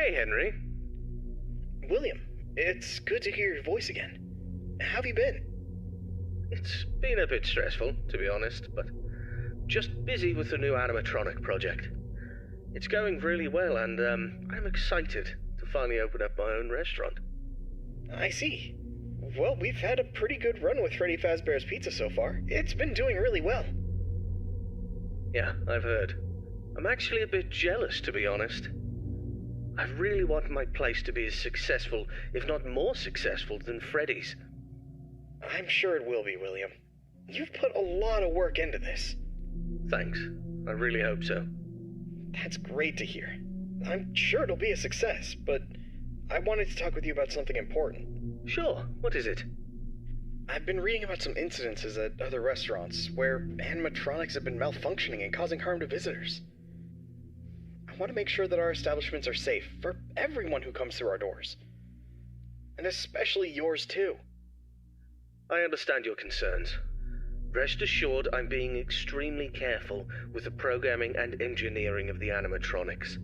Hey, Henry. William, it's good to hear your voice again. How have you been? It's been a bit stressful, to be honest, but just busy with the new animatronic project. It's going really well, and I'm excited to finally open up my own restaurant. I see. Well, we've had a pretty good run with Freddy Fazbear's Pizza so far. It's been doing really well. Yeah, I've heard. I'm actually a bit jealous, to be honest. I really want my place to be as successful, if not more successful, than Freddy's. I'm sure it will be, William. You've put a lot of work into this. Thanks. I really hope so. That's great to hear. I'm sure it'll be a success, but I wanted to talk with you about something important. Sure. What is it? I've been reading about some incidences at other restaurants where animatronics have been malfunctioning and causing harm to visitors. I want to make sure that our establishments are safe for everyone who comes through our doors. And especially yours too. I understand your concerns. Rest assured I'm being extremely careful with the programming and engineering of the animatronics.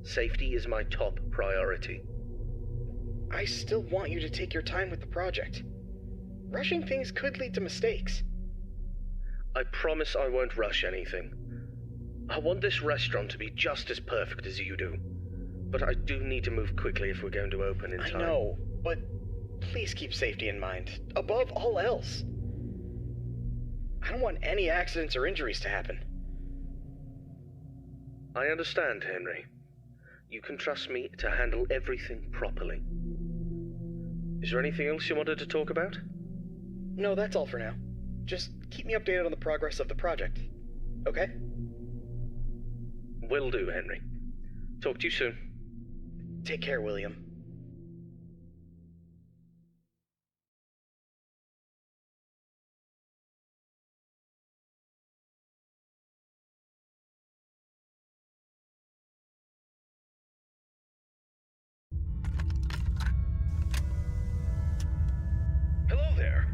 Safety is my top priority. I still want you to take your time with the project. Rushing things could lead to mistakes. I promise I won't rush anything. I want this restaurant to be just as perfect as you do. But I do need to move quickly if we're going to open in time. I know, but please keep safety in mind, above all else. I don't want any accidents or injuries to happen. I understand, Henry. You can trust me to handle everything properly. Is there anything else you wanted to talk about? No, that's all for now. Just keep me updated on the progress of the project, okay? Will do, Henry. Talk to you soon. Take care, William.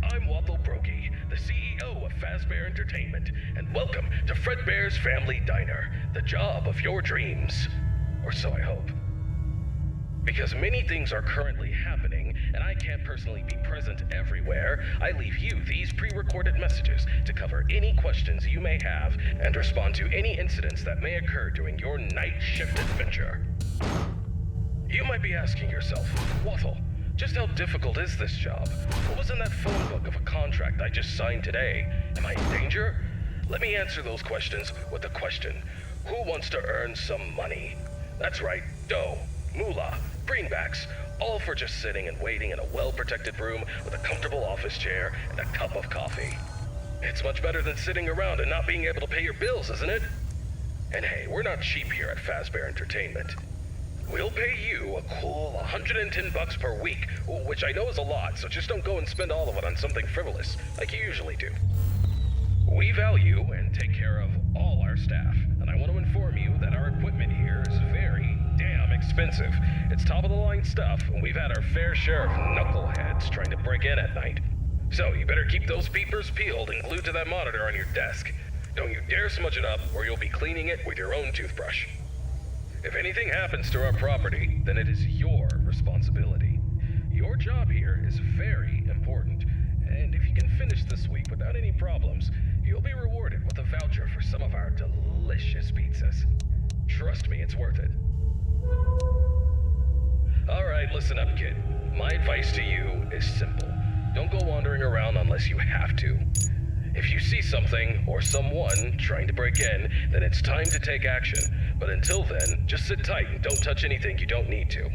I'm Waffle Brokey, the CEO of Fazbear Entertainment, and welcome to Fredbear's Family Diner, the job of your dreams. Or so I hope. Because many things are currently happening, and I can't personally be present everywhere, I leave you these pre-recorded messages to cover any questions you may have and respond to any incidents that may occur during your night shift adventure. You might be asking yourself, Waffle, just how difficult is this job? What was in that phone book of a contract I just signed today? Am I in danger? Let me answer those questions with a question. Who wants to earn some money? That's right, dough, moolah, greenbacks, all for just sitting and waiting in a well-protected room with a comfortable office chair and a cup of coffee. It's much better than sitting around and not being able to pay your bills, isn't it? And hey, we're not cheap here at Fazbear Entertainment. We'll pay you a cool $110 per week, which I know is a lot, so just don't go and spend all of it on something frivolous, like you usually do. We value and take care of all our staff, and I want to inform you that our equipment here is very damn expensive. It's top-of-the-line stuff, and we've had our fair share of knuckleheads trying to break in at night. So you better keep those peepers peeled and glued to that monitor on your desk. Don't you dare smudge it up, or you'll be cleaning it with your own toothbrush. If anything happens to our property, then it is your responsibility. Your job here is very important, and if you can finish this week without any problems, you'll be rewarded with a voucher for some of our delicious pizzas. Trust me, it's worth it. Alright, listen up, kid. My advice to you is simple. Don't go wandering around unless you have to. If you see something or someone trying to break in, then it's time to take action. But until then, just sit tight and don't touch anything you don't need to.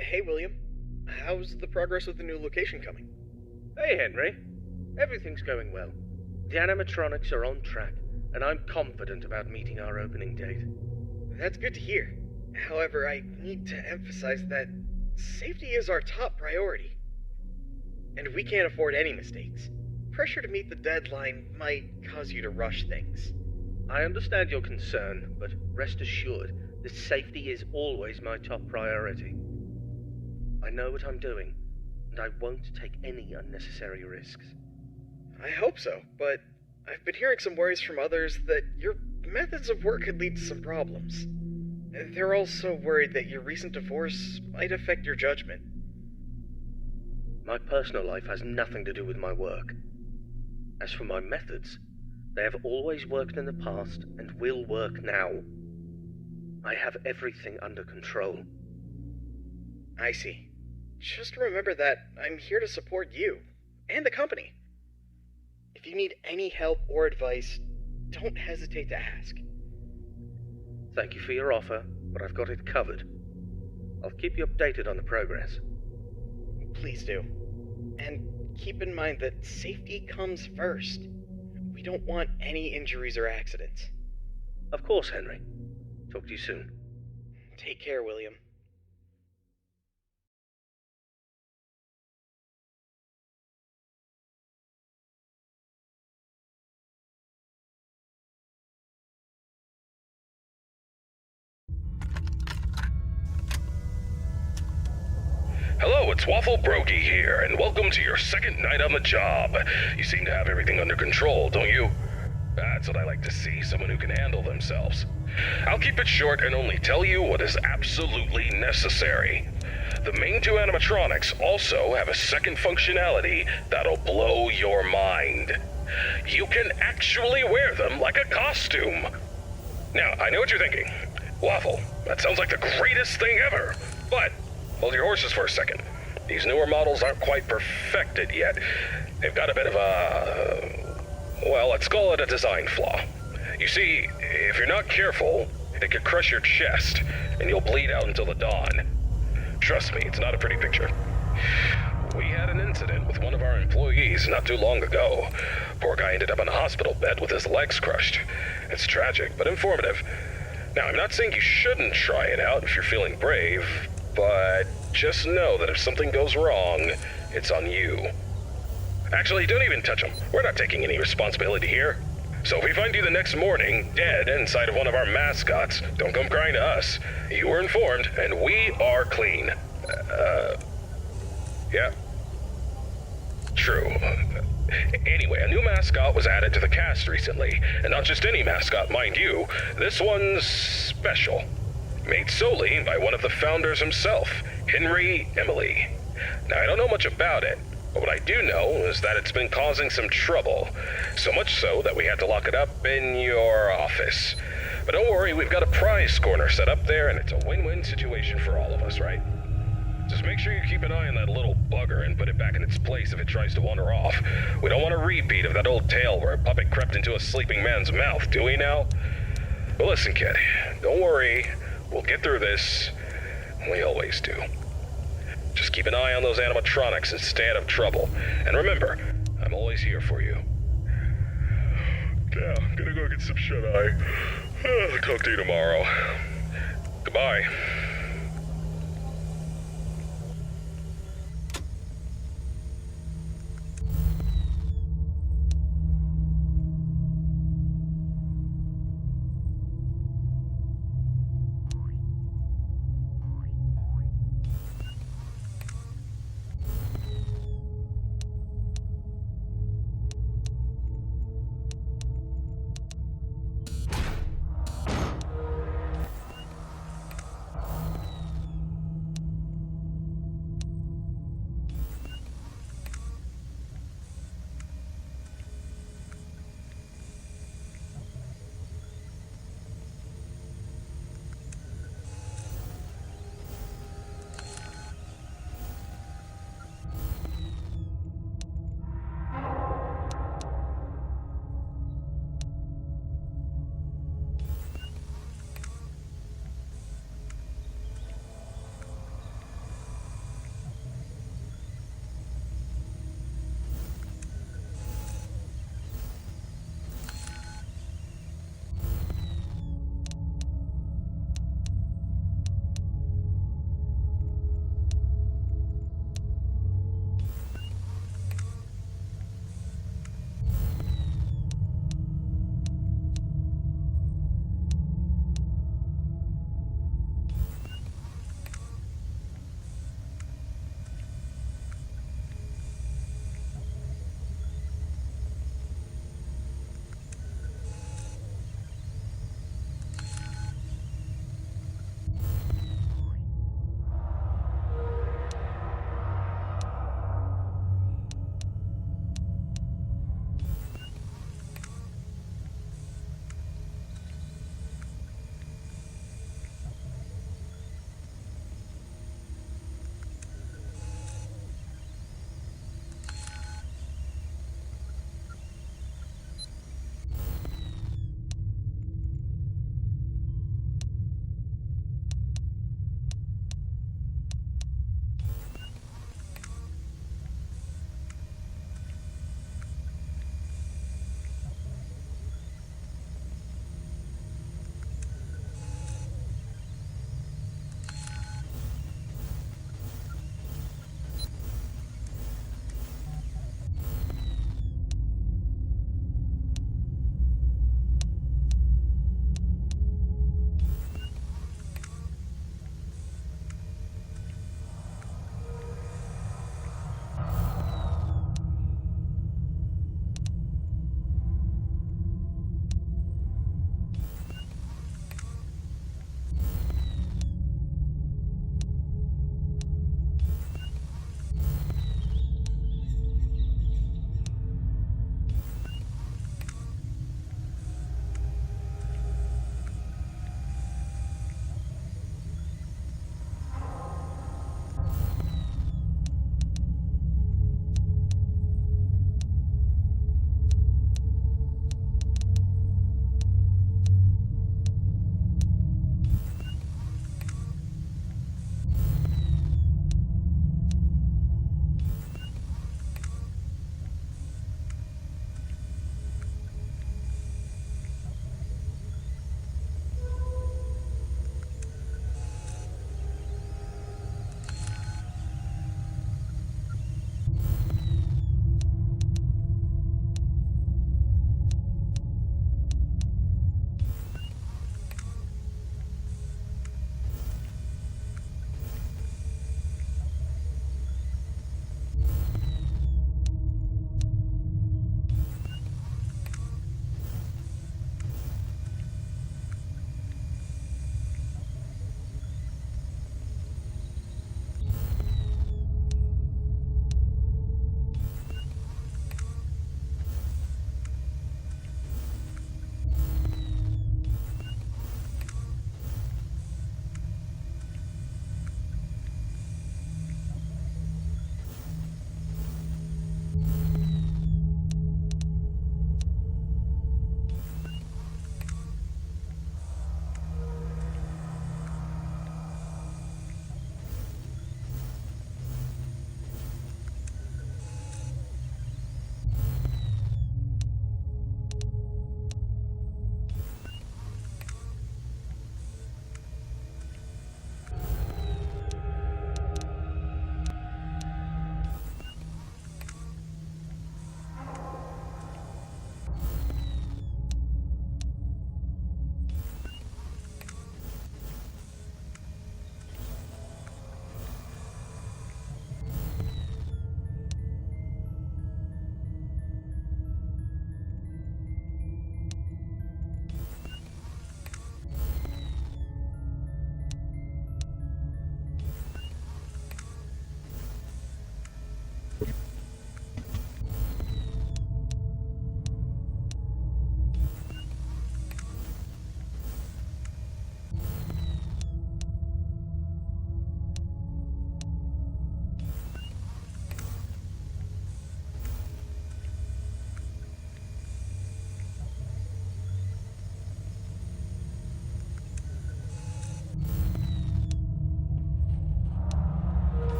Hey, William. How's the progress with the new location coming? Hey, Henry. Everything's going well. The animatronics are on track, and I'm confident about meeting our opening date. That's good to hear. However, I need to emphasize that safety is our top priority. And we can't afford any mistakes. Pressure to meet the deadline might cause you to rush things. I understand your concern, but rest assured that safety is always my top priority. I know what I'm doing, and I won't take any unnecessary risks. I hope so, but I've been hearing some worries from others that your methods of work could lead to some problems. They're also worried that your recent divorce might affect your judgment. My personal life has nothing to do with my work. As for my methods, they have always worked in the past and will work now. I have everything under control. I see. Just remember that I'm here to support you and the company. If you need any help or advice, don't hesitate to ask. Thank you for your offer, but I've got it covered. I'll keep you updated on the progress. Please do. And keep in mind that safety comes first. We don't want any injuries or accidents. Of course, Henry. Talk to you soon. Take care, William. Hello, it's Waffle Brokey here, and welcome to your second night on the job. You seem to have everything under control, don't you? That's what I like to see, someone who can handle themselves. I'll keep it short and only tell you what is absolutely necessary. The main two animatronics also have a second functionality that'll blow your mind. You can actually wear them like a costume. Now, I know what you're thinking. Waffle, that sounds like the greatest thing ever. But hold your horses for a second. These newer models aren't quite perfected yet. They've got a bit of well, let's call it a design flaw. You see, if you're not careful, it could crush your chest, and you'll bleed out until the dawn. Trust me, it's not a pretty picture. We had an incident with one of our employees not too long ago. Poor guy ended up in a hospital bed with his legs crushed. It's tragic, but informative. Now, I'm not saying you shouldn't try it out if you're feeling brave, but just know that if something goes wrong, it's on you. Actually, don't even touch him. We're not taking any responsibility here. So if we find you the next morning, dead inside of one of our mascots, don't come crying to us. You were informed, and we are clean. Yeah. True. Anyway, a new mascot was added to the cast recently, and not just any mascot, mind you. This one's special. Made solely by one of the founders himself, Henry Emily. Now, I don't know much about it, but what I do know is that it's been causing some trouble. So much so that we had to lock it up in your office. But don't worry, we've got a prize corner set up there, and it's a win-win situation for all of us, right? Just make sure you keep an eye on that little bugger and put it back in its place if it tries to wander off. We don't want a repeat of that old tale where a puppet crept into a sleeping man's mouth, do we now? But listen, kid, don't worry. We'll get through this. We always do. Just keep an eye on those animatronics and stay out of trouble. And remember, I'm always here for you. Yeah, I'm gonna go get some shut-eye. Talk to you tomorrow. Goodbye.